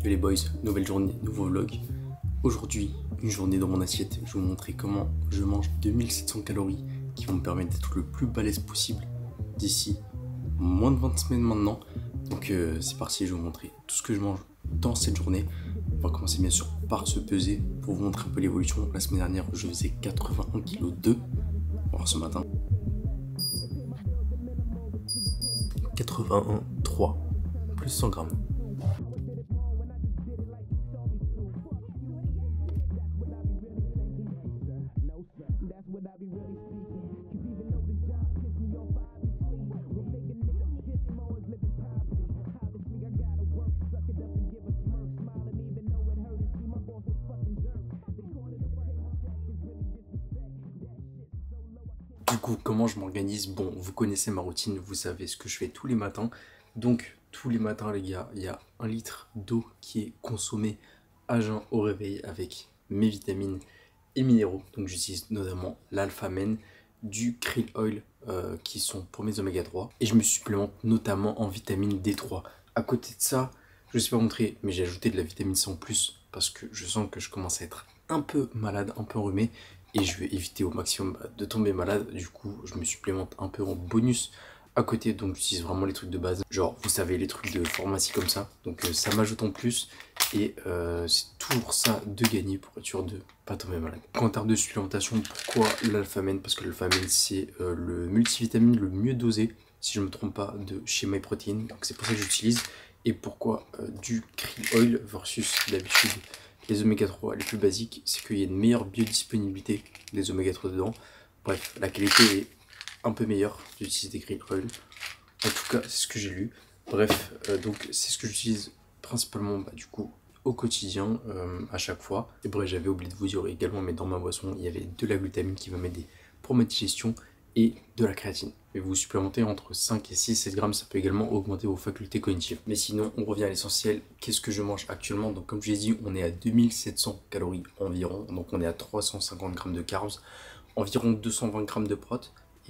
Yo les boys, nouvelle journée, nouveau vlog. Aujourd'hui, une journée dans mon assiette. Je vais vous montrer comment je mange 2700 calories qui vont me permettre d'être le plus balèze possible d'ici moins de 20 semaines maintenant. Donc c'est parti, je vais vous montrer tout ce que je mange dans cette journée. On va commencer bien sûr par se peser pour vous montrer un peu l'évolution. La semaine dernière, je faisais 81 kg 2. Alors ce matin, 81 3 plus 100 grammes. Du coup, comment je m'organise? Bon, vous connaissez ma routine, vous savez ce que je fais tous les matins. Donc, tous les matins, les gars, il y a 1 litre d'eau qui est consommé à jeun au réveil avec mes vitamines et minéraux. Donc, j'utilise notamment l'alpha-men, du krill oil qui sont pour mes oméga 3. Et je me supplémente notamment en vitamine D3. À côté de ça, je ne sais pas montrer, mais j'ai ajouté de la vitamine C en plus parce que je sens que je commence à être un peu malade, un peu enrhumé. Et je vais éviter au maximum de tomber malade. Du coup, je me supplémente un peu en bonus à côté. Donc, j'utilise vraiment les trucs de base. Genre, vous savez, les trucs de pharmacie comme ça. Donc, ça m'ajoute en plus. Et c'est toujours ça de gagner pour être sûr de pas tomber malade. En termes de supplémentation, pourquoi l'alpha-men? Parce que l'alpha-men, c'est le multivitamine le mieux dosé, si je ne me trompe pas, de chez MyProtein. Donc, c'est pour ça que j'utilise. Et pourquoi du krill oil versus d'habitude les oméga 3 les plus basiques, c'est qu'il y a une meilleure biodisponibilité des oméga 3 dedans. Bref, la qualité est un peu meilleure d'utiliser des krill oil. En tout cas, c'est ce que j'ai lu. Bref, donc c'est ce que j'utilise principalement du coup au quotidien à chaque fois. Et bref, j'avais oublié de vous dire également, mais dans ma boisson, il y avait de la glutamine qui va m'aider pour ma digestion et de la créatine. Et vous supplémentez entre 5 et 6 grammes, ça peut également augmenter vos facultés cognitives. Mais sinon, on revient à l'essentiel. Qu'est-ce que je mange actuellement? Donc comme je l'ai dit, on est à 2700 calories environ. Donc on est à 350 grammes de carbs, environ 220 grammes de prot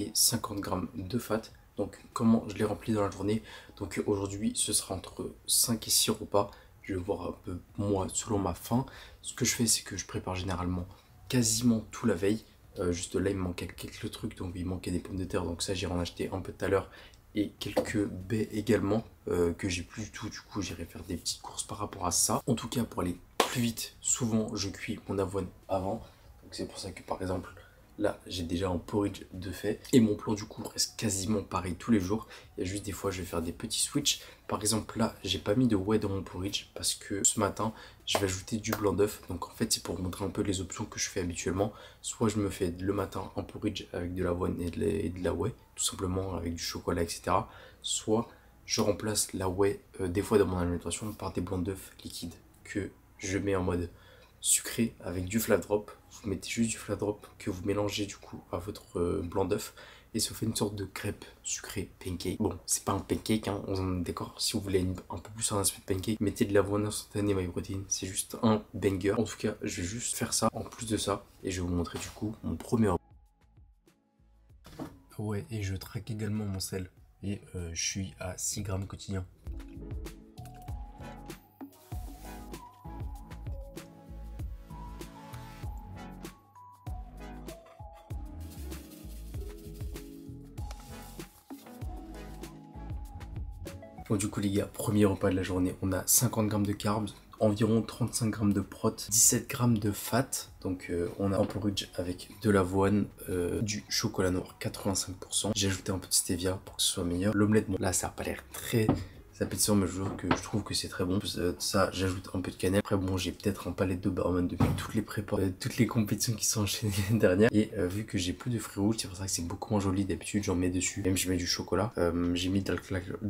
et 50 grammes de fat. Donc comment je les remplis dans la journée? Donc aujourd'hui, ce sera entre 5 et 6 repas. Je vais voir un peu moi, selon ma faim. Ce que je fais, c'est que je prépare généralement quasiment tout la veille. Juste là il me manquait quelques trucs, donc il manquait des pommes de terre, donc ça j'irai en acheter un peu tout à l'heure, et quelques baies également que j'ai plus du tout. Du coup j'irai faire des petites courses par rapport à ça. En tout cas, pour aller plus vite, souvent je cuis mon avoine avant, donc c'est pour ça que par exemple là j'ai déjà un porridge de fait, et mon plan du coup reste quasiment pareil tous les jours. Il y a juste des fois je vais faire des petits switch. Par exemple là j'ai pas mis de whey dans mon porridge parce que ce matin je vais ajouter du blanc d'œuf. Donc en fait c'est pour vous montrer un peu les options que je fais habituellement. Soit je me fais le matin un porridge avec de l'avoine et de la whey, tout simplement avec du chocolat, etc. Soit je remplace la whey des fois dans mon alimentation par des blancs d'œuf liquides que je mets en mode sucré avec du flat drop. Vous mettez juste du flat drop que vous mélangez du coup à votre blanc d'œuf, et ça fait une sorte de crêpe sucrée pancake. Bon, c'est pas un pancake, hein, on est d'accord. Si vous voulez un peu plus un aspect de pancake, mettez de l'avoine instantanée MyProtein, c'est juste un banger. En tout cas, je vais juste faire ça en plus de ça, et je vais vous montrer du coup mon premier repas. Ouais, et je traque également mon sel, et je suis à 6 grammes quotidien. Bon, du coup les gars, premier repas de la journée, on a 50 grammes de carbs, environ 35 grammes de prot, 17 grammes de fat. Donc on a un porridge avec de l'avoine, du chocolat noir 85%. J'ai ajouté un peu de stevia pour que ce soit meilleur. L'omelette, bon là ça n'a pas l'air très appétissant, mais je trouve que c'est très bon. Ça, j'ajoute un peu de cannelle. Après bon, j'ai peut-être un palais de barman depuis toutes les prépas, toutes les compétitions qui sont enchaînées l'année dernière. Et vu que j'ai plus de fruits rouges, c'est pour ça que c'est beaucoup moins joli. D'habitude j'en mets dessus, même je mets du chocolat. J'ai mis de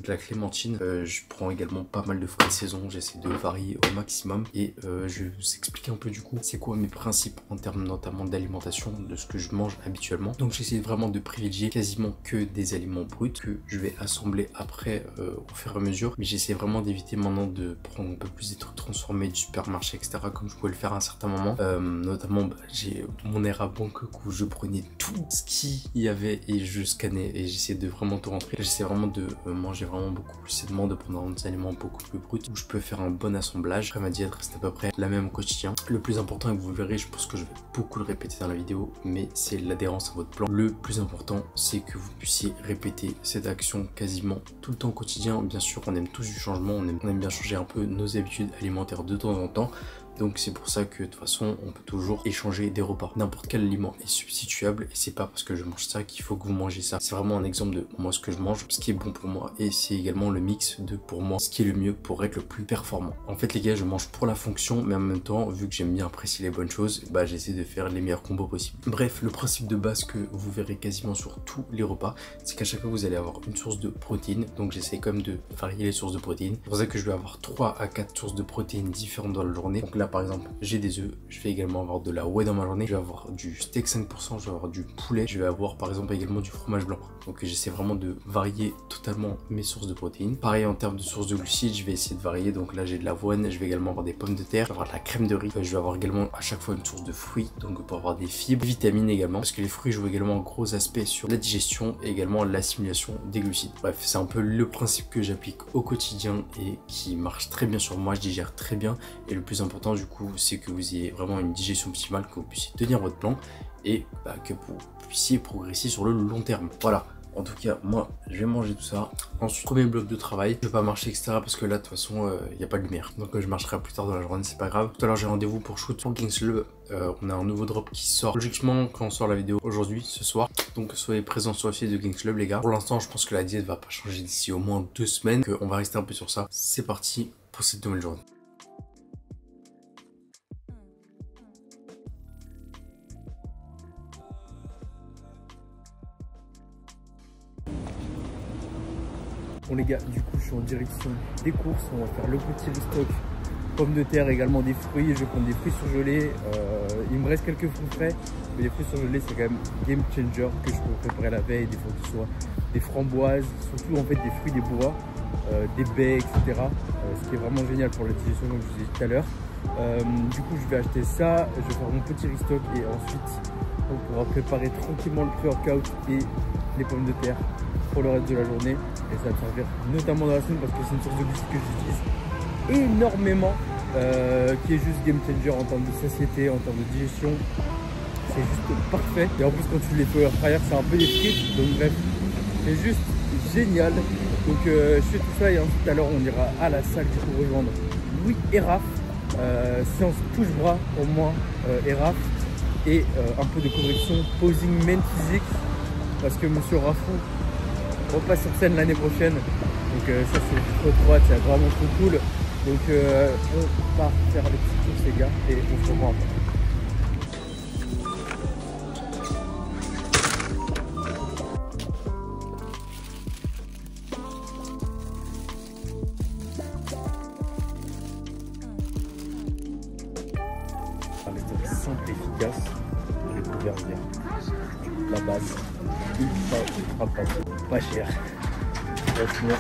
la clémentine. Je prends également pas mal de fruits de saison, j'essaie de varier au maximum. Et je vais vous expliquer un peu du coup c'est quoi mes principes en termes notamment d'alimentation, de ce que je mange habituellement. Donc j'essaie vraiment de privilégier quasiment que des aliments bruts que je vais assembler après au fur et à mesure mesure, mais j'essaie vraiment d'éviter maintenant de prendre un peu plus des trucs transformés du supermarché, etc., comme je pouvais le faire à un certain moment. Notamment, j'ai mon air à Bangkok où je prenais tout ce qu'il y avait et je scannais et j'essayais de vraiment tout rentrer. J'essaie vraiment de manger vraiment beaucoup plus sainement, de prendre des aliments beaucoup plus bruts où je peux faire un bon assemblage. Après, ma diète reste à peu près la même au quotidien. Le plus important, et vous le verrez, je pense que je vais beaucoup le répéter dans la vidéo, mais c'est l'adhérence à votre plan. Le plus important, c'est que vous puissiez répéter cette action quasiment tout le temps au quotidien. Bien sûr, on aime tous du changement, on aime bien changer un peu nos habitudes alimentaires de temps en temps. Donc c'est pour ça que de toute façon on peut toujours échanger des repas. N'importe quel aliment est substituable et c'est pas parce que je mange ça qu'il faut que vous mangez ça. C'est vraiment un exemple de moi ce que je mange, ce qui est bon pour moi, et c'est également le mix de pour moi ce qui est le mieux pour être le plus performant. En fait les gars, je mange pour la fonction, mais en même temps vu que j'aime bien apprécier les bonnes choses, bah j'essaie de faire les meilleurs combos possibles. Bref, le principe de base que vous verrez quasiment sur tous les repas, c'est qu'à chaque fois vous allez avoir une source de protéines. Donc j'essaie quand même de varier les sources de protéines. C'est pour ça que je vais avoir 3 à 4 sources de protéines différentes dans la journée. Donc là par exemple j'ai des œufs, je vais également avoir de la whey dans ma journée, je vais avoir du steak 5%, je vais avoir du poulet, je vais avoir par exemple également du fromage blanc. Donc j'essaie vraiment de varier totalement mes sources de protéines. Pareil en termes de sources de glucides, je vais essayer de varier. Donc là j'ai de l'avoine, je vais également avoir des pommes de terre, je vais avoir de la crème de riz, je vais avoir également à chaque fois une source de fruits, donc pour avoir des fibres, vitamines également, parce que les fruits jouent également un gros aspect sur la digestion et également l'assimilation des glucides. Bref, c'est un peu le principe que j'applique au quotidien et qui marche très bien sur moi, je digère très bien, et le plus important du coup c'est que vous ayez vraiment une digestion optimale, que vous puissiez tenir votre plan et que vous puissiez progresser sur le long terme. Voilà. En tout cas, moi, je vais manger tout ça. Ensuite, premier bloc de travail. Je vais pas marcher, etc. parce que là, de toute façon, il n'y a pas de lumière. Donc, je marcherai plus tard dans la journée, c'est pas grave. Tout à l'heure, j'ai rendez-vous pour shoot pour Kings Club. On a un nouveau drop qui sort. Logiquement, quand on sort la vidéo aujourd'hui, ce soir. Donc, soyez présents sur le site de Kings Club, les gars. Pour l'instant, je pense que la diète va pas changer d'ici au moins 2 semaines. On va rester un peu sur ça. C'est parti pour cette nouvelle journée. Bon les gars, du coup je suis en direction des courses, on va faire le petit restock, pommes de terre, également des fruits, je vais prendre des fruits surgelés, il me reste quelques fruits frais, mais les fruits surgelés c'est quand même game changer que je peux préparer la veille, des fois que ce soit des framboises, surtout en fait des fruits, des bois, des baies, etc. Ce qui est vraiment génial pour la digestion comme je vous ai dit tout à l'heure. Du coup je vais acheter ça, je vais faire mon petit restock et ensuite on pourra préparer tranquillement le pré-workout et les pommes de terre pour le reste de la journée, et ça va me servir notamment dans la semaine parce que c'est une source de glucides que j'utilise énormément, qui est juste game changer en termes de satiété, en termes de digestion. C'est juste parfait, et en plus quand tu les fais au fryer c'est un peu des frites, donc bref c'est juste génial. Donc je fais tout ça et ensuite tout à l'heure on ira à la salle du coup rejoindre Louis et Raph, séance push-bras pour moi et Raph, et un peu de correction posing main physique parce que monsieur Raffou repasse sur scène l'année prochaine, donc ça c'est trop droit, c'est vraiment trop cool. Donc on part faire les petits tours les gars et on se revoit après. La méthode simple et efficace de découvrir la base ultra facile, pas cher. On va finir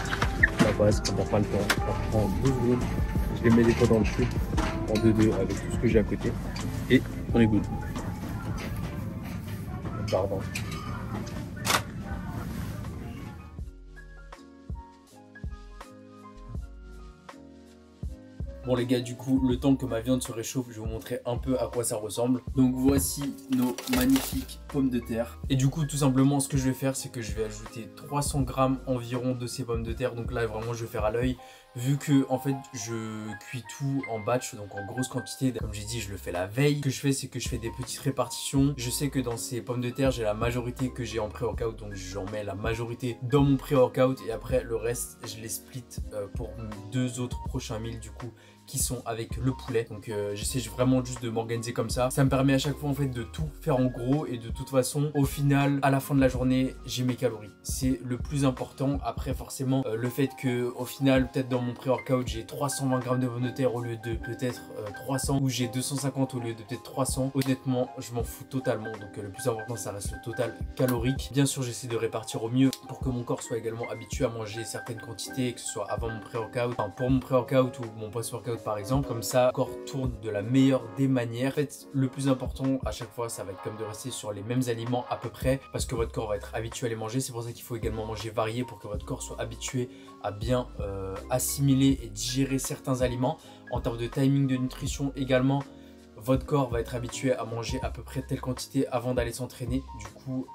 la base quand on n'a pas le temps. On prend 2 secondes, je les mets des fois dans le truc en 2-2 avec tout ce que j'ai à côté et on est good. Pardon. Bon les gars, du coup, le temps que ma viande se réchauffe, je vais vous montrer un peu à quoi ça ressemble. Donc voici nos magnifiques pommes de terre. Et du coup, tout simplement, ce que je vais faire, c'est que je vais ajouter 300 grammes environ de ces pommes de terre. Donc là, vraiment, je vais faire à l'œil. Vu que, en fait, je cuis tout en batch, donc en grosse quantité. Comme j'ai dit, je le fais la veille. Ce que je fais, c'est que je fais des petites répartitions. Je sais que dans ces pommes de terre, j'ai la majorité que j'ai en pré-workout. Donc j'en mets la majorité dans mon pré-workout. Et après, le reste, je les split pour 2 autres prochains meals, du coup, qui sont avec le poulet. Donc j'essaie vraiment juste de m'organiser comme ça. Ça me permet à chaque fois en fait de tout faire en gros et de toute façon au final à la fin de la journée j'ai mes calories. C'est le plus important. Après forcément le fait que au final peut-être dans mon pré-workout j'ai 320 grammes de pommes de terre au lieu de peut-être 300 ou j'ai 250 au lieu de peut-être 300. Honnêtement je m'en fous totalement. Donc le plus important ça reste le total calorique. Bien sûr j'essaie de répartir au mieux pour que mon corps soit également habitué à manger certaines quantités, que ce soit avant mon pré-workout, enfin pour mon pré-workout ou mon post-workout par exemple. Comme ça le corps tourne de la meilleure des manières. En fait le plus important à chaque fois ça va être comme de rester sur les mêmes aliments à peu près parce que votre corps va être habitué à les manger. C'est pour ça qu'il faut également manger varié pour que votre corps soit habitué à bien assimiler et digérer certains aliments. En termes de timing de nutrition également, votre corps va être habitué à manger à peu près telle quantité avant d'aller s'entraîner. Du coup,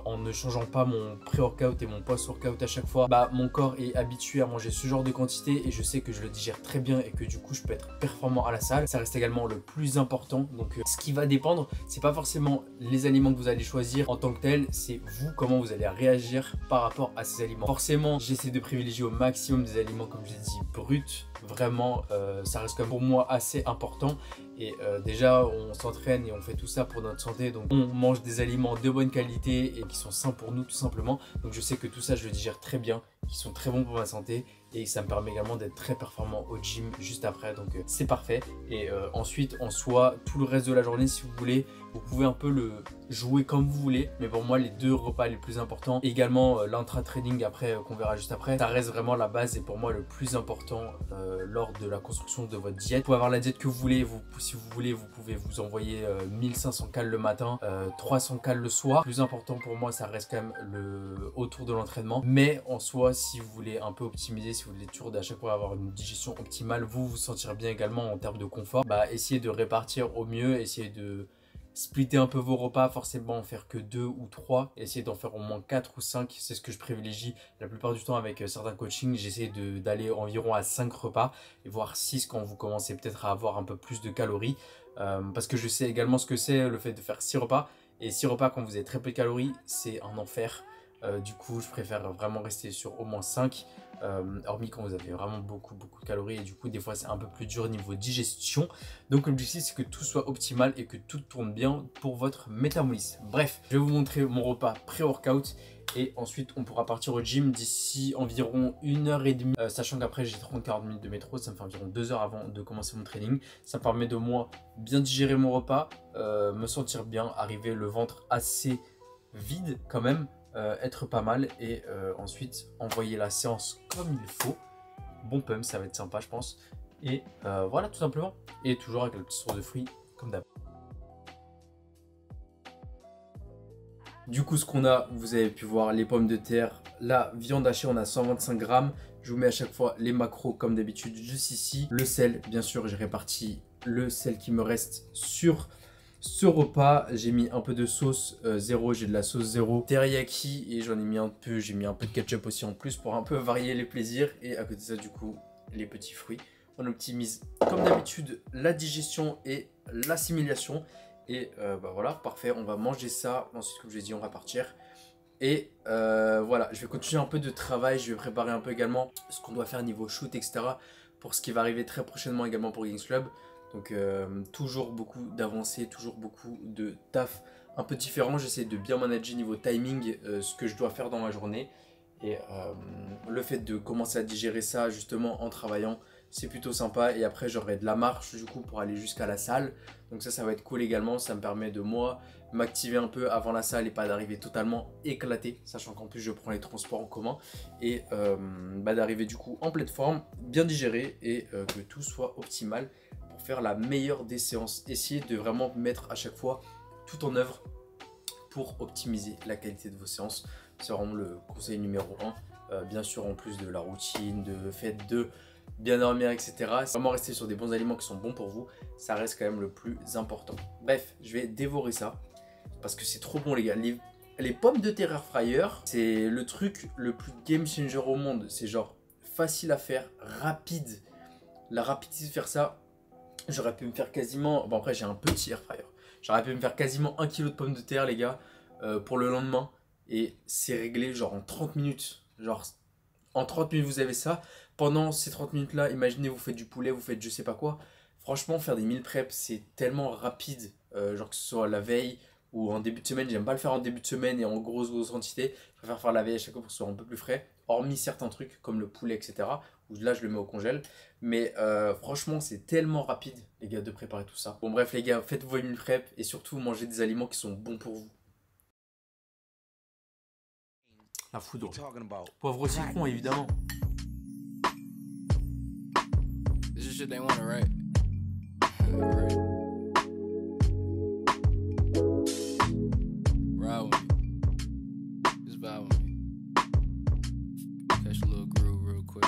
en ne changeant pas mon pré-workout et mon post-workout à chaque fois, mon corps est habitué à manger ce genre de quantité et je sais que je le digère très bien et que du coup, je peux être performant à la salle. Ça reste également le plus important. Donc, ce qui va dépendre, c'est pas forcément les aliments que vous allez choisir en tant que tel, c'est vous, comment vous allez réagir par rapport à ces aliments. Forcément, j'essaie de privilégier au maximum des aliments, comme je l'ai dit, bruts. Vraiment, ça reste quand même pour moi assez important. Et déjà, on s'entraîne et on fait tout ça pour notre santé. Donc, on mange des aliments de bonne qualité et qui sont sains pour nous, tout simplement. Donc, je sais que tout ça, je le digère très bien, qui sont très bons pour ma santé. Et ça me permet également d'être très performant au gym juste après. Donc, c'est parfait. Et ensuite, en soi, tout le reste de la journée, si vous voulez, vous pouvez un peu le jouer comme vous voulez. Mais pour moi, les deux repas les plus importants, également l'intra-training après, qu'on verra juste après, ça reste vraiment la base et pour moi le plus important lors de la construction de votre diète. Vous pouvez avoir la diète que vous voulez. Si vous voulez, vous pouvez vous envoyer 1500 cales le matin, 300 cales le soir. Le plus important pour moi, ça reste quand même autour de l'entraînement. Mais en soi, si vous voulez un peu optimiser, si vous voulez toujours à chaque fois avoir une digestion optimale, vous vous sentirez bien également en termes de confort. Essayez de répartir au mieux, essayez de splitter un peu vos repas, forcément en faire que 2 ou 3, essayez d'en faire au moins 4 ou 5, c'est ce que je privilégie la plupart du temps avec certains coachings. J'essaie d'aller environ à 5 repas et voire 6 quand vous commencez peut-être à avoir un peu plus de calories, parce que je sais également ce que c'est le fait de faire 6 repas, et 6 repas quand vous avez très peu de calories c'est un enfer. Du coup je préfère vraiment rester sur au moins 5, hormis quand vous avez vraiment beaucoup de calories et du coup des fois c'est un peu plus dur au niveau digestion. Donc l'objectif c'est que tout soit optimal et que tout tourne bien pour votre métabolisme. Bref, je vais vous montrer mon repas pré-workout et ensuite on pourra partir au gym d'ici environ 1h30, sachant qu'après j'ai 30-40 minutes de métro, ça me fait environ 2 heures avant de commencer mon training. Ça me permet de moi bien digérer mon repas, me sentir bien, arriver le ventre assez vide quand même, être pas mal et ensuite envoyer la séance comme il faut. Bon pump, ça va être sympa je pense. Et voilà tout simplement. Et toujours avec le petit source de fruits comme d'hab. Du coup ce qu'on a, vous avez pu voir les pommes de terre, la viande hachée on a 125 grammes. Je vous mets à chaque fois les macros comme d'habitude juste ici. Le sel, bien sûr j'ai réparti le sel qui me reste sur ce repas. J'ai mis un peu de sauce zéro, j'ai de la sauce zéro teriyaki et j'en ai mis un peu, j'ai mis un peu de ketchup aussi en plus pour un peu varier les plaisirs. Et à côté de ça du coup les petits fruits. On optimise comme d'habitude la digestion et l'assimilation. Et voilà, parfait, on va manger ça. Ensuite comme je l'ai dit on va partir. Et voilà, je vais continuer un peu de travail, je vais préparer un peu également ce qu'on doit faire niveau shoot etc. Pour ce qui va arriver très prochainement également pour Gains Club. Donc toujours beaucoup d'avancées, toujours beaucoup de taf un peu différent. J'essaie de bien manager niveau timing ce que je dois faire dans ma journée. Et le fait de commencer à digérer ça justement en travaillant, c'est plutôt sympa. Et après j'aurai de la marche du coup pour aller jusqu'à la salle. Donc ça va être cool également. Ça me permet de moi m'activer un peu avant la salle et pas d'arriver totalement éclaté. Sachant qu'en plus je prends les transports en commun. Et d'arriver du coup en pleine forme, bien digéré et que tout soit optimal. Faire la meilleure des séances, essayer de vraiment mettre à chaque fois tout en œuvre pour optimiser la qualité de vos séances. C'est vraiment le conseil numéro 1, bien sûr en plus de la routine, de fait de bien dormir etc. Vraiment rester sur des bons aliments qui sont bons pour vous, ça reste quand même le plus important. Bref, je vais dévorer ça parce que c'est trop bon les gars. Les pommes de terre air fryer, c'est le truc le plus game changer au monde. C'est genre facile à faire, rapide. La rapidité de faire ça, j'aurais pu me faire quasiment, bon après j'ai un petit air fryer, j'aurais pu me faire quasiment 1 kg de pommes de terre les gars pour le lendemain et c'est réglé genre en 30 minutes. Genre En 30 minutes, vous avez ça. Pendant ces 30 minutes-là, imaginez, vous faites du poulet, vous faites je sais pas quoi. Franchement, faire des meal prep, c'est tellement rapide. Genre que ce soit la veille ou en début de semaine. J'aime pas le faire en début de semaine et en grosse quantité. Je préfère faire la veille à chaque fois pour que ce soit un peu plus frais. Hormis certains trucs comme le poulet, etc. Où là, je le mets au congèle. Mais franchement, c'est tellement rapide, les gars, de préparer tout ça. Bon, bref, les gars, faites vos meal prep et surtout mangez des aliments qui sont bons pour vous. La foudre. Poivre citron, évidemment. This is shit they wanna write. Right. Ride with me. Just vibe with me. Catch a little groove real quick.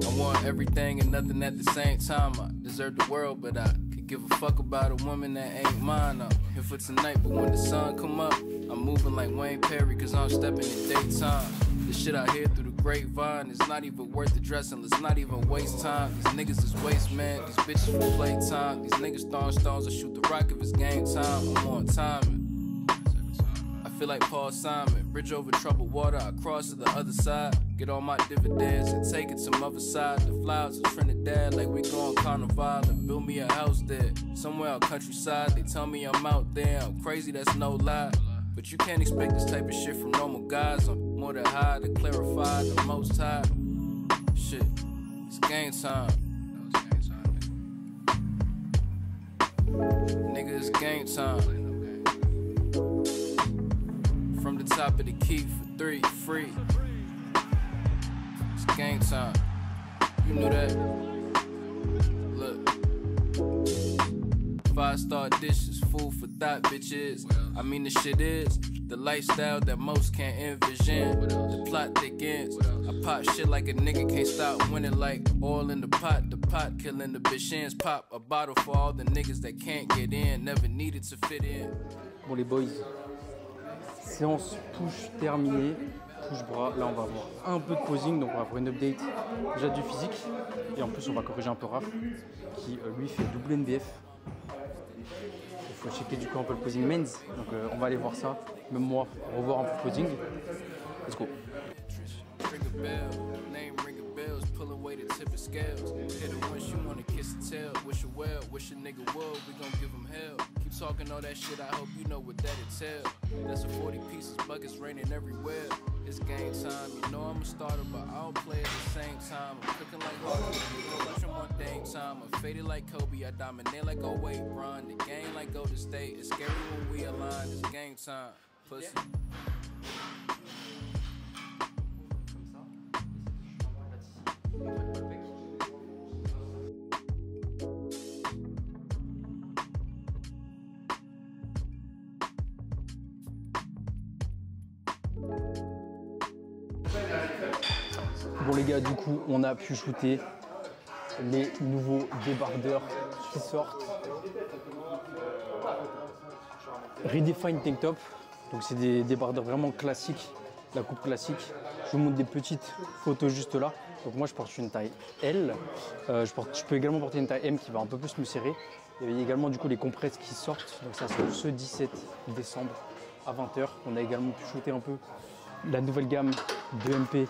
I want everything and nothing at the same time. I deserve the world, but I could give a fuck about a woman that ain't mine. I'm here for tonight, but when the sun come up, I'm moving like Wayne Perry, cause I'm stepping in daytime. This shit I hear through the grapevine, it's not even worth addressing, let's not even waste time. These niggas is waste, man, these bitches for playtime. These niggas throwing stones, I shoot the rock if it's game time. I'm on timing. I feel like Paul Simon, bridge over troubled water, I cross to the other side. Get all my dividends and take it some other side. The flowers of Trinidad like we going carnival and build me a house there. Somewhere out countryside, they tell me I'm out there, I'm crazy, that's no lie. But you can't expect this type of shit from normal guys. I'm more than high to clarify the most high. Shit, it's game time. Nigga, it's game time. From the top of the key for 3, free. It's game time. You knew that? Look. 5-star dishes, food for thought, bitches. I mean, the shit is the lifestyle that most can't envision. The plot thickens. I pop shit like a nigga can't stop winning, like oil in the pot killing the bitchins. Pop a bottle for all the niggas that can't get in, never needed to fit in. Bon les boys, séance push terminée, push bras. Là on va avoir un peu de posing, donc on va avoir une update déjà du physique. Et en plus on va corriger un peu Raph, qui lui fait double NBF. Il faut checker du coup un peu le posing men's, donc on va aller voir ça, même moi, revoir un peu le posing. Let's go. Pulling weight at tip of scales. Hit her once, you wanna kiss and tell. Wish her well, wish a nigga would. We gon' give him hell. Keep talking all that shit, I hope you know what that entail. That's a 40 pieces, buckets raining everywhere. It's game time, you know I'm a starter, but I don't play at the same time. I'm cooking like Harvey, I'm on dang time. I'm faded like Kobe, I dominate like oh wait, Bron. The game like Golden State. It's scary when we align. It's game time, pussy. Bon les gars, du coup on a pu shooter les nouveaux débardeurs qui sortent. Redefine Tank Top, donc c'est des débardeurs vraiment classiques, la coupe classique. Je vous montre des petites photos juste là. Donc moi je porte une taille L, je peux également porter une taille M qui va un peu plus me serrer. Il y a également du coup les compresses qui sortent, donc ça sort ce 17 décembre à 20 h. On a également pu shooter un peu la nouvelle gamme de MP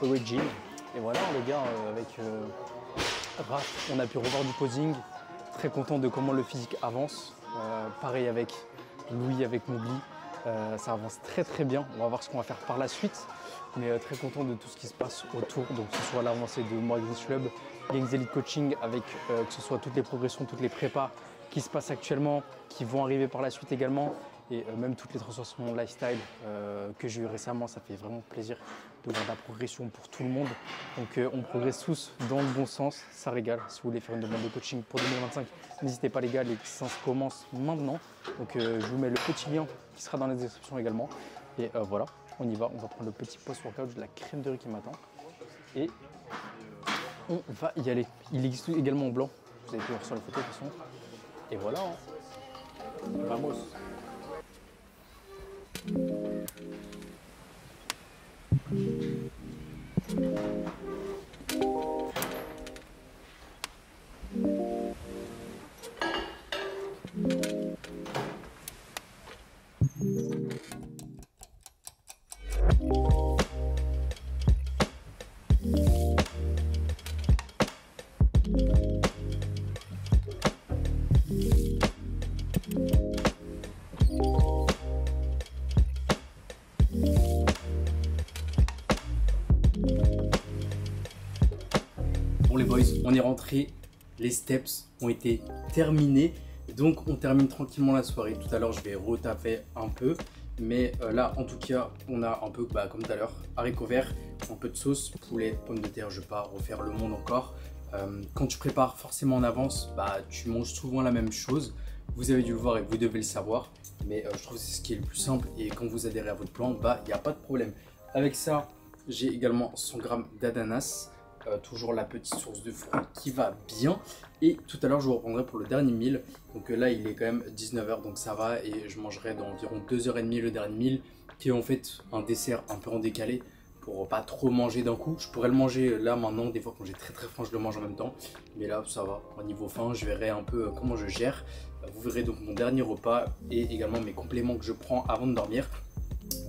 Origin. Et voilà les gars, avec Raph, on a pu revoir du posing. Très content de comment le physique avance. Pareil avec Louis, avec Mougli. Ça avance très bien. On va voir ce qu'on va faire par la suite. Mais très content de tout ce qui se passe autour. Donc que ce soit l'avancée de Moi Greens Club, Gangs Elite Coaching, avec que ce soit toutes les progressions, toutes les prépas qui se passent actuellement, qui vont arriver par la suite également. Et même toutes les transformations lifestyle que j'ai eu récemment, ça fait vraiment plaisir de voir la progression pour tout le monde. Donc on progresse tous dans le bon sens, ça régale. Si vous voulez faire une demande de coaching pour 2025, n'hésitez pas les gars, les séances commencent maintenant. Donc je vous mets le petit lien qui sera dans la description également. Et voilà, on y va, on va prendre le petit post-workout de la crème de riz qui m'attend. Et on va y aller. Il existe également en blanc, vous avez pu voir sur les photos de toute façon. Et voilà, hein. Vamos. Bon les boys, on est rentré, les steps ont été terminés. Donc on termine tranquillement la soirée. Tout à l'heure je vais retaffer un peu. Mais là en tout cas on a un peu comme tout à l'heure, haricots verts, un peu de sauce, poulet, pommes de terre, je vais pas refaire le monde encore. Quand tu prépares forcément en avance, tu manges souvent la même chose. Vous avez dû le voir et vous devez le savoir. Mais je trouve que c'est ce qui est le plus simple. Et quand vous adhérez à votre plan, il n'y a pas de problème. Avec ça, j'ai également 100 g d'ananas. Toujours la petite source de fruits qui va bien. Et tout à l'heure je vous reprendrai pour le dernier meal. Donc là il est quand même 19 h, donc ça va. Et je mangerai dans environ 2h30 le dernier meal, qui est en fait un dessert un peu en décalé, pour pas trop manger d'un coup. Je pourrais le manger là maintenant, des fois quand j'ai très faim je le mange en même temps. Mais là ça va, au niveau faim je verrai un peu comment je gère. Vous verrez donc mon dernier repas et également mes compléments que je prends avant de dormir.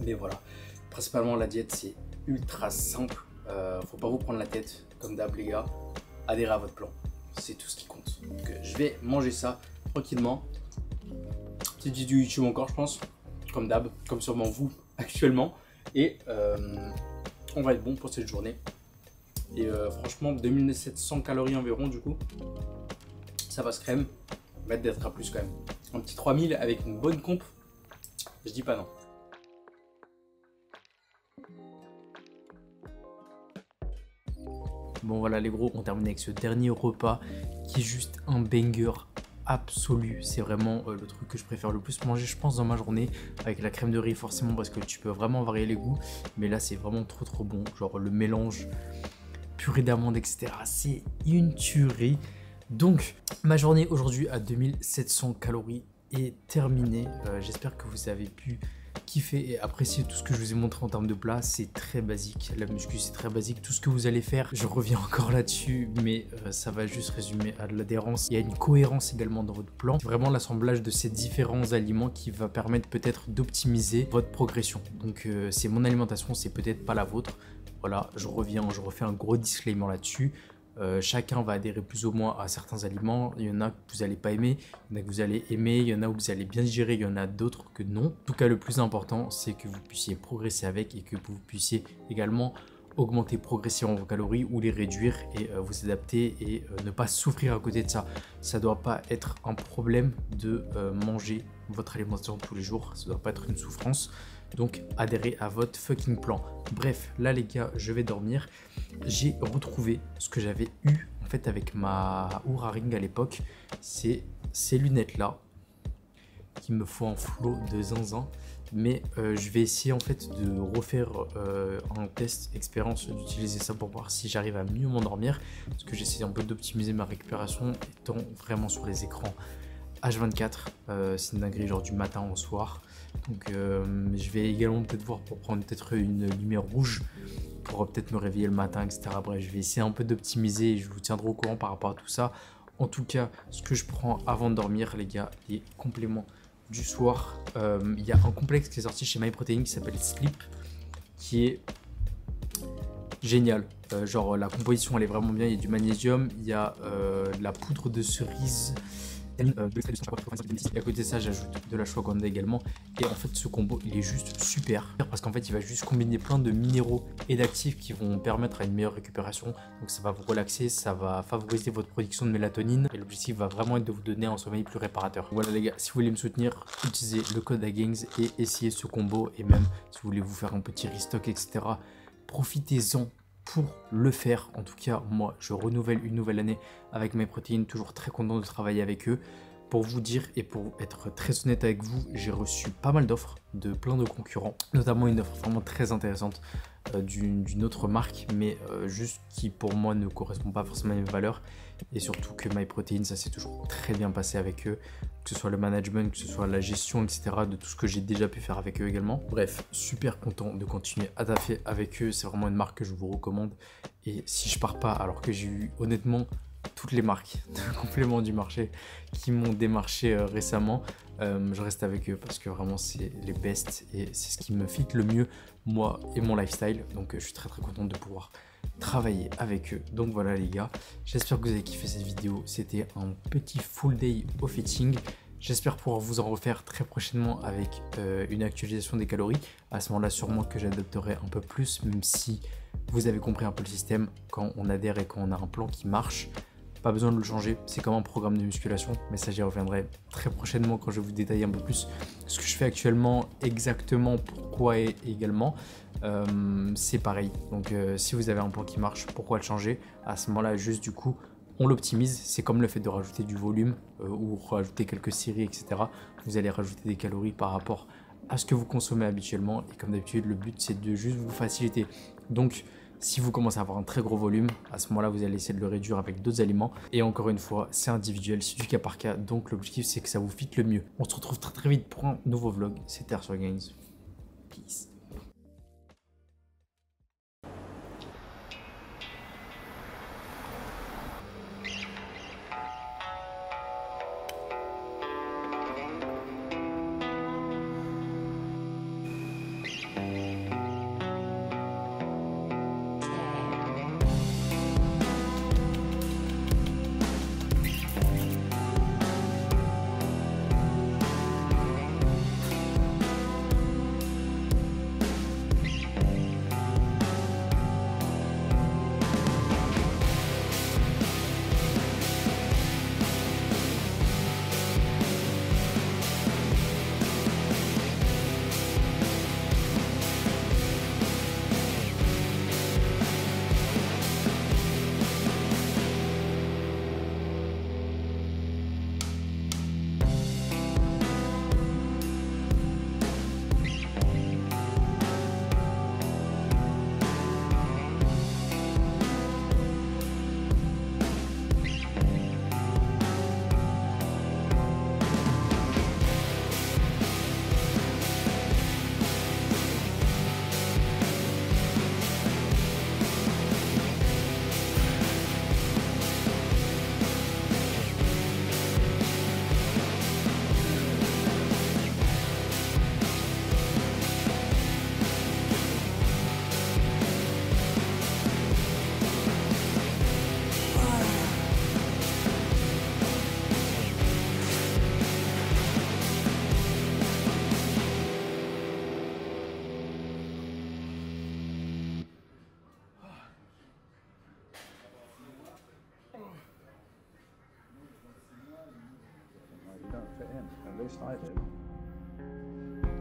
Mais voilà, principalement la diète c'est ultra simple. Faut pas vous prendre la tête, comme d'hab les gars, adhérez à votre plan, c'est tout ce qui compte. Donc je vais manger ça tranquillement. Petite vidéo YouTube encore je pense, comme d'hab, comme sûrement vous actuellement. Et on va être bon pour cette journée. Et franchement 2700 calories environ du coup, ça passe crème, va être d'être à plus quand même. Un petit 3000 avec une bonne comp, je dis pas non. Bon voilà les gros, on termine avec ce dernier repas qui est juste un banger absolu. C'est vraiment le truc que je préfère le plus manger je pense dans ma journée, avec la crème de riz forcément parce que tu peux vraiment varier les goûts. Mais là c'est vraiment trop bon, genre le mélange purée d'amandes etc. C'est une tuerie. Donc ma journée aujourd'hui à 2700 calories est terminée. J'espère que vous avez pu kiffer et apprécier tout ce que je vous ai montré en termes de plats. C'est très basique, la muscu c'est très basique, tout ce que vous allez faire, je reviens encore là-dessus, mais ça va juste résumer à de l'adhérence. Il y a une cohérence également dans votre plan, c'est vraiment l'assemblage de ces différents aliments qui va permettre peut-être d'optimiser votre progression. Donc c'est mon alimentation, c'est peut-être pas la vôtre. Voilà, je refais un gros disclaimer là-dessus. Chacun va adhérer plus ou moins à certains aliments. Il y en a que vous n'allez pas aimer, il y en a que vous allez aimer, il y en a où vous allez bien digérer, il y en a d'autres que non. En tout cas, le plus important, c'est que vous puissiez progresser avec et que vous puissiez également augmenter progressivement vos calories ou les réduire et vous adapter et ne pas souffrir à côté de ça. Ça ne doit pas être un problème de manger votre alimentation tous les jours, ça ne doit pas être une souffrance. Donc adhérez à votre fucking plan. Bref, là les gars, je vais dormir. J'ai retrouvé ce que j'avais eu en fait avec ma Oura Ring à l'époque. C'est ces lunettes là qui me font un flow de zinzin. Mais je vais essayer en fait de refaire un test expérience, d'utiliser ça pour voir si j'arrive à mieux m'endormir. Parce que j'essaie un peu d'optimiser ma récupération étant vraiment sur les écrans H24. C'est une dinguerie, genre du matin au soir. Donc je vais également peut-être voir pour prendre peut-être une lumière rouge pour peut-être me réveiller le matin, etc. Bref, je vais essayer un peu d'optimiser et je vous tiendrai au courant par rapport à tout ça. En tout cas, ce que je prends avant de dormir, les gars, les compléments du soir. Il y a un complexe qui est sorti chez MyProtein qui s'appelle Sleep, qui est génial. Genre la composition elle est vraiment bien, il y a du magnésium, il y a de la poudre de cerise. Et à côté de ça j'ajoute de la ashwagandha également. Et en fait ce combo il est juste super parce qu'en fait il va juste combiner plein de minéraux et d'actifs qui vont permettre à une meilleure récupération. Donc ça va vous relaxer, ça va favoriser votre production de mélatonine et l'objectif va vraiment être de vous donner un sommeil plus réparateur. Voilà les gars, si vous voulez me soutenir, utilisez le code AGAINS et essayez ce combo. Et même si vous voulez vous faire un petit restock etc, profitez-en pour le faire. En tout cas moi je renouvelle une nouvelle année avec MyProtein, toujours très content de travailler avec eux. Pour vous dire et pour être très honnête avec vous, j'ai reçu pas mal d'offres de plein de concurrents, notamment une offre vraiment très intéressante d'une autre marque, mais juste qui pour moi ne correspond pas forcément à mes valeurs. Et surtout que MyProtein, ça s'est toujours très bien passé avec eux, que ce soit le management, que ce soit la gestion, etc. de tout ce que j'ai déjà pu faire avec eux également. Bref, super content de continuer à taffer avec eux, c'est vraiment une marque que je vous recommande. Et si je pars pas, alors que j'ai eu honnêtement toutes les marques de compléments du marché qui m'ont démarché récemment, je reste avec eux parce que vraiment c'est les best et c'est ce qui me fit le mieux moi et mon lifestyle. Donc je suis très content de pouvoir travailler avec eux. Donc voilà les gars, j'espère que vous avez kiffé cette vidéo. C'était un petit full day au fitting. J'espère pouvoir vous en refaire très prochainement avec une actualisation des calories. À ce moment-là, sûrement que j'adopterai un peu plus, même si vous avez compris un peu le système. Quand on adhère et quand on a un plan qui marche, pas besoin de le changer. C'est comme un programme de musculation, mais ça j'y reviendrai très prochainement quand je vais vous détailler un peu plus ce que je fais actuellement, exactement pourquoi et également. C'est pareil. Donc si vous avez un plan qui marche, pourquoi le changer? À ce moment-là, juste du coup, on l'optimise. C'est comme le fait de rajouter du volume ou rajouter quelques séries, etc. Vous allez rajouter des calories par rapport à ce que vous consommez habituellement. Et comme d'habitude, le but, c'est de juste vous faciliter. Donc, si vous commencez à avoir un très gros volume, à ce moment-là, vous allez essayer de le réduire avec d'autres aliments. Et encore une fois, c'est individuel, c'est du cas par cas. Donc, l'objectif, c'est que ça vous fitte le mieux. On se retrouve très très vite pour un nouveau vlog. C'était Air Gains. Peace. At least I do.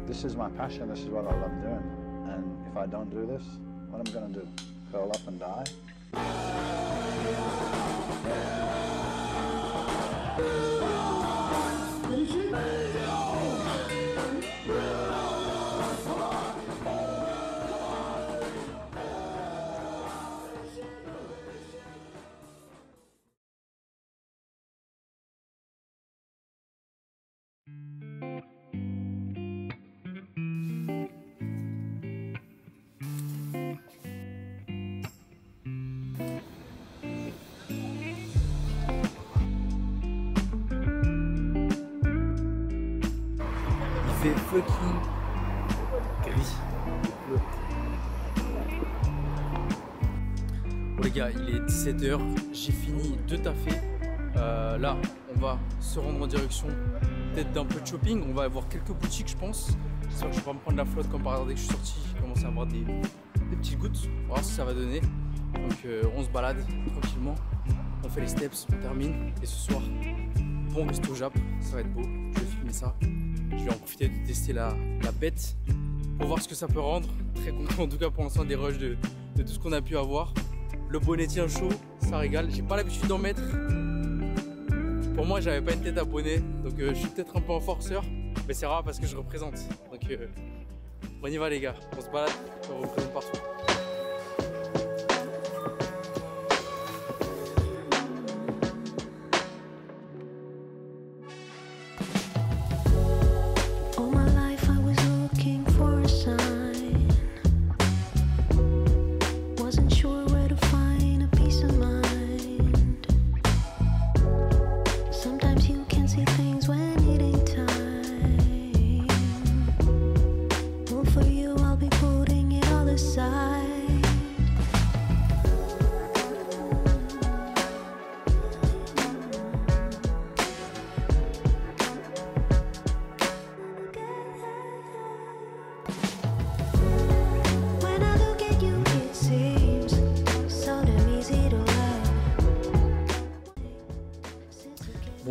This is my passion, this is what I love doing. And if I don't do this, what am I going to do? Curl up and die? Il fait fucking gris. Bon les gars, il est 17h, j'ai fini de taffer. Là, on va se rendre en direction peut-être d'un peu de shopping. On va avoir quelques boutiques, je pense. J'espère que je vais pas me prendre la flotte comme par hasard dès que je suis sorti. J'ai commencé à avoir des petites gouttes. On va voir ce que ça va donner. Donc on se balade tranquillement. On fait les steps, on termine. Et ce soir, bon resto Jap, ça va être beau. Je vais filmer ça. Je vais en profiter de tester la bête pour voir ce que ça peut rendre. Très content en tout cas pour l'instant des rushs de tout ce qu'on a pu avoir. Le bonnet tient chaud, ça régale. J'ai pas l'habitude d'en mettre. Pour moi, j'avais pas une tête à bonnet, donc je suis peut-être un peu en forceur, mais c'est rare parce que je représente. Donc on y va les gars, on se balade, on représente partout. For you, I'll be putting it all aside.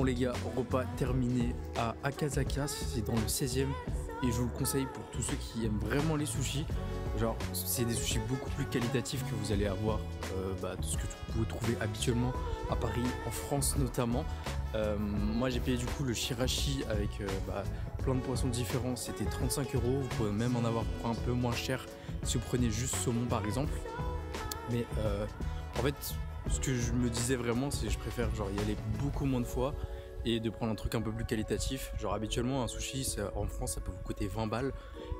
Bon les gars, repas terminé à Akasaka, c'est dans le 16e et je vous le conseille pour tous ceux qui aiment vraiment les sushis. Genre c'est des sushis beaucoup plus qualitatifs que vous allez avoir de ce que vous pouvez trouver habituellement à Paris, en France notamment. Moi j'ai payé du coup le shirashi avec plein de poissons différents, c'était 35 €. Vous pouvez même en avoir pour un peu moins cher si vous prenez juste saumon par exemple. Mais en fait ce que je me disais vraiment c'est que je préfère genre y aller beaucoup moins de fois et de prendre un truc un peu plus qualitatif. Genre habituellement un sushi en France ça peut vous coûter 20 balles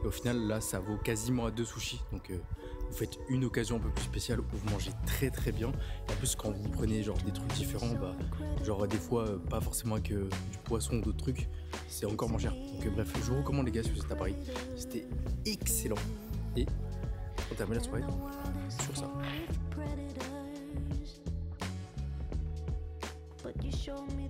et au final là ça vaut quasiment à 2 sushis. Donc vous faites une occasion un peu plus spéciale où vous mangez très très bien. Et en plus quand vous prenez genre des trucs différents, genre des fois pas forcément que du poisson ou d'autres trucs, c'est encore moins cher. Donc bref, je vous recommande les gars si vous êtes à Paris. C'était excellent. Et on termine la soirée sur ça. But you show me